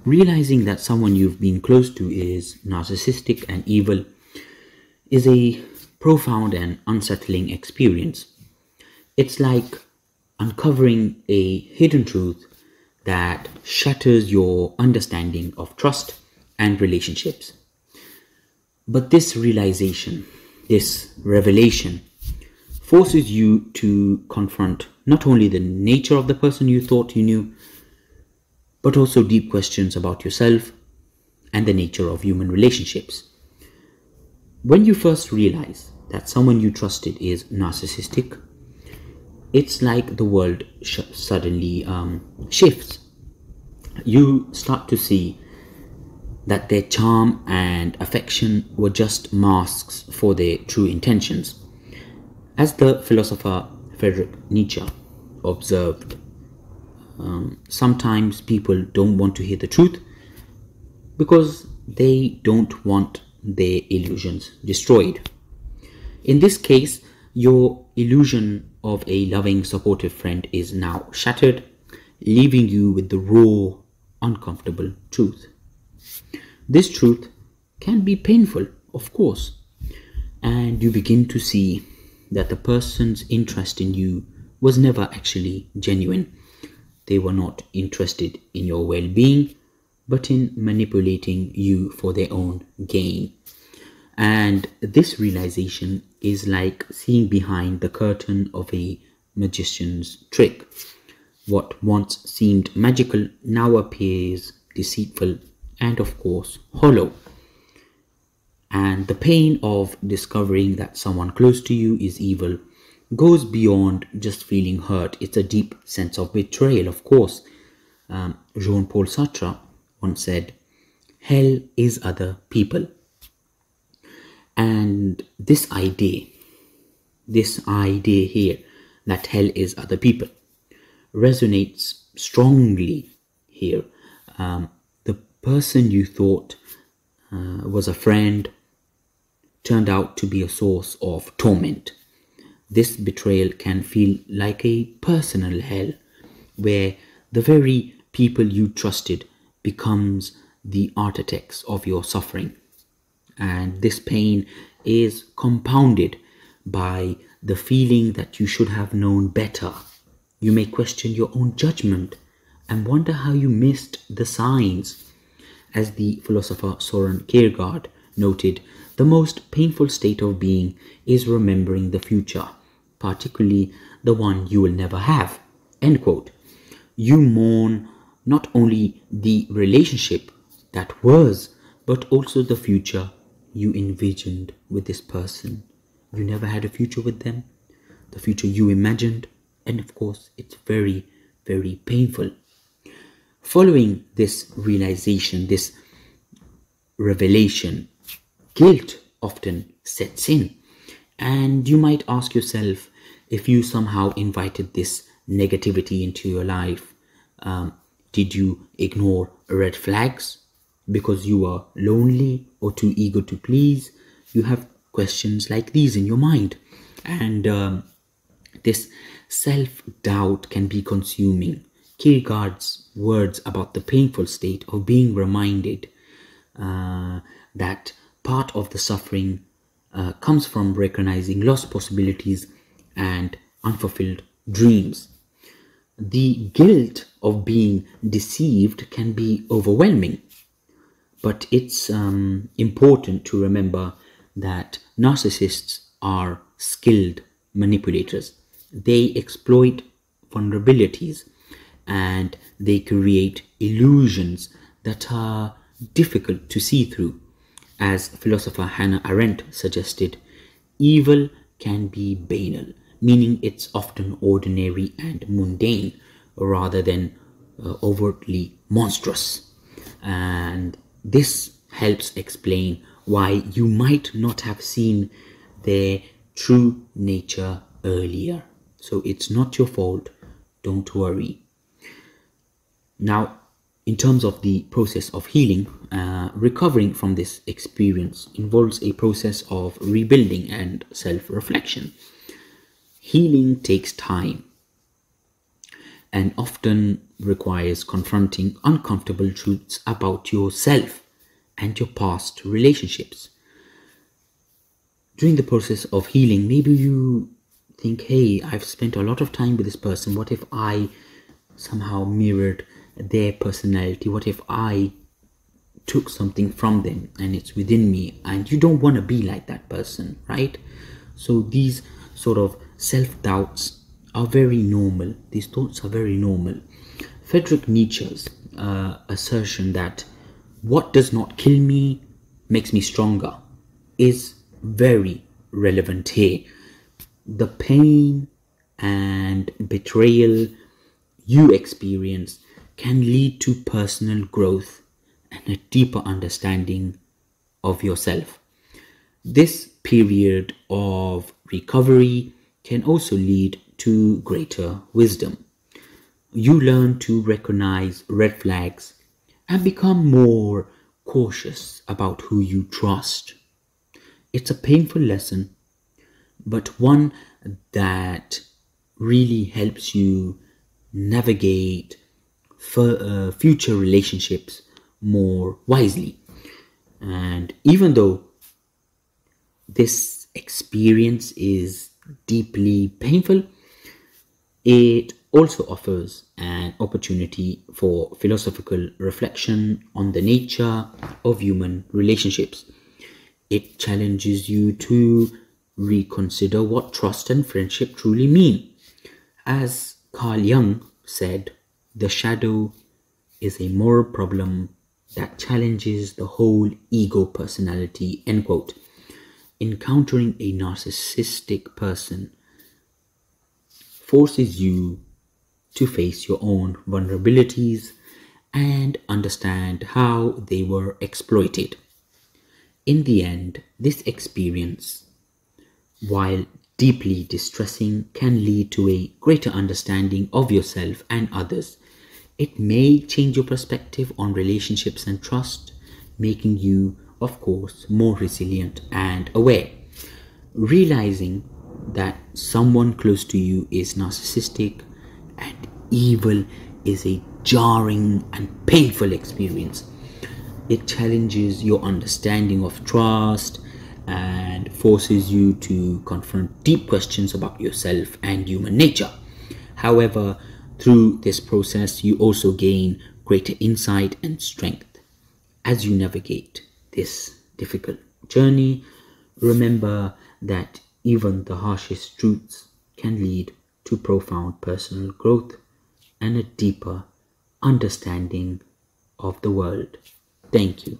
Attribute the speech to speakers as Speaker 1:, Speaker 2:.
Speaker 1: Realizing that someone you've been close to is narcissistic and evil is a profound and unsettling experience. It's like uncovering a hidden truth that shatters your understanding of trust and relationships. But this realization, this revelation, forces you to confront not only the nature of the person you thought you knew, but also deep questions about yourself and the nature of human relationships. When you first realize that someone you trusted is narcissistic, it's like the world suddenly shifts. You start to see that their charm and affection were just masks for their true intentions. As the philosopher Friedrich Nietzsche observed, sometimes people don't want to hear the truth because they don't want their illusions destroyed. In this case, your illusion of a loving, supportive friend is now shattered, leaving you with the raw, uncomfortable truth. This truth can be painful, of course, and you begin to see that the person's interest in you was never actually genuine. They were not interested in your well-being, but in manipulating you for their own gain. And this realization is like seeing behind the curtain of a magician's trick. What once seemed magical now appears deceitful and, of course, hollow. And the pain of discovering that someone close to you is evil goes beyond just feeling hurt. It's a deep sense of betrayal, of course. Jean-Paul Sartre once said, "Hell is other people." And this idea here, that hell is other people, resonates strongly here. The person you thought was a friend turned out to be a source of torment. This betrayal can feel like a personal hell, where the very people you trusted becomes the architects of your suffering. And this pain is compounded by the feeling that you should have known better. You may question your own judgment and wonder how you missed the signs. As the philosopher Soren Kierkegaard noted, the most painful state of being is remembering the future, particularly the one you will never have. End quote. You mourn not only the relationship that was, but also the future you envisioned with this person. You never had a future with them, the future you imagined, and of course, it's very, very painful. Following this realization, this revelation, guilt often sets in. And you might ask yourself if you somehow invited this negativity into your life. Did you ignore red flags because you were lonely or too eager to please? You have questions like these in your mind. And this self-doubt can be consuming. Kierkegaard's words about the painful state of being reminded that part of the suffering comes from recognizing lost possibilities and unfulfilled dreams. The guilt of being deceived can be overwhelming, but it's important to remember that narcissists are skilled manipulators. They exploit vulnerabilities and they create illusions that are difficult to see through. As philosopher Hannah Arendt suggested, evil can be banal, meaning it's often ordinary and mundane rather than overtly monstrous. And this helps explain why you might not have seen their true nature earlier. So it's not your fault, don't worry. Now, in terms of the process of healing, recovering from this experience involves a process of rebuilding and self-reflection. Healing takes time, and often requires confronting uncomfortable truths about yourself and your past relationships. During the process of healing, maybe you think, hey, I've spent a lot of time with this person. What if I somehow mirrored their personality? What if I took something from them and it's within me? And you don't want to be like that person, right? So these sort of self-doubts are very normal. These thoughts are very normal. Friedrich Nietzsche's assertion that what does not kill me makes me stronger is very relevant here. The pain and betrayal you experience can lead to personal growth and a deeper understanding of yourself. This period of recovery can also lead to greater wisdom. You learn to recognize red flags and become more cautious about who you trust. It's a painful lesson, but one that really helps you navigate future relationships more wisely. And even though this experience is deeply painful, it also offers an opportunity for philosophical reflection on the nature of human relationships. It challenges you to reconsider what trust and friendship truly mean. As Carl Jung said, the shadow is a moral problem that challenges the whole ego personality, end quote. Encountering a narcissistic person forces you to face your own vulnerabilities and understand how they were exploited. In the end, this experience, while deeply distressing, can lead to a greater understanding of yourself and others. It may change your perspective on relationships and trust, making you, of course, more resilient and aware. Realizing that someone close to you is narcissistic and evil is a jarring and painful experience. It challenges your understanding of trust and forces you to confront deep questions about yourself and human nature. However, through this process, you also gain greater insight and strength. As you navigate this difficult journey, remember that even the harshest truths can lead to profound personal growth and a deeper understanding of the world. Thank you.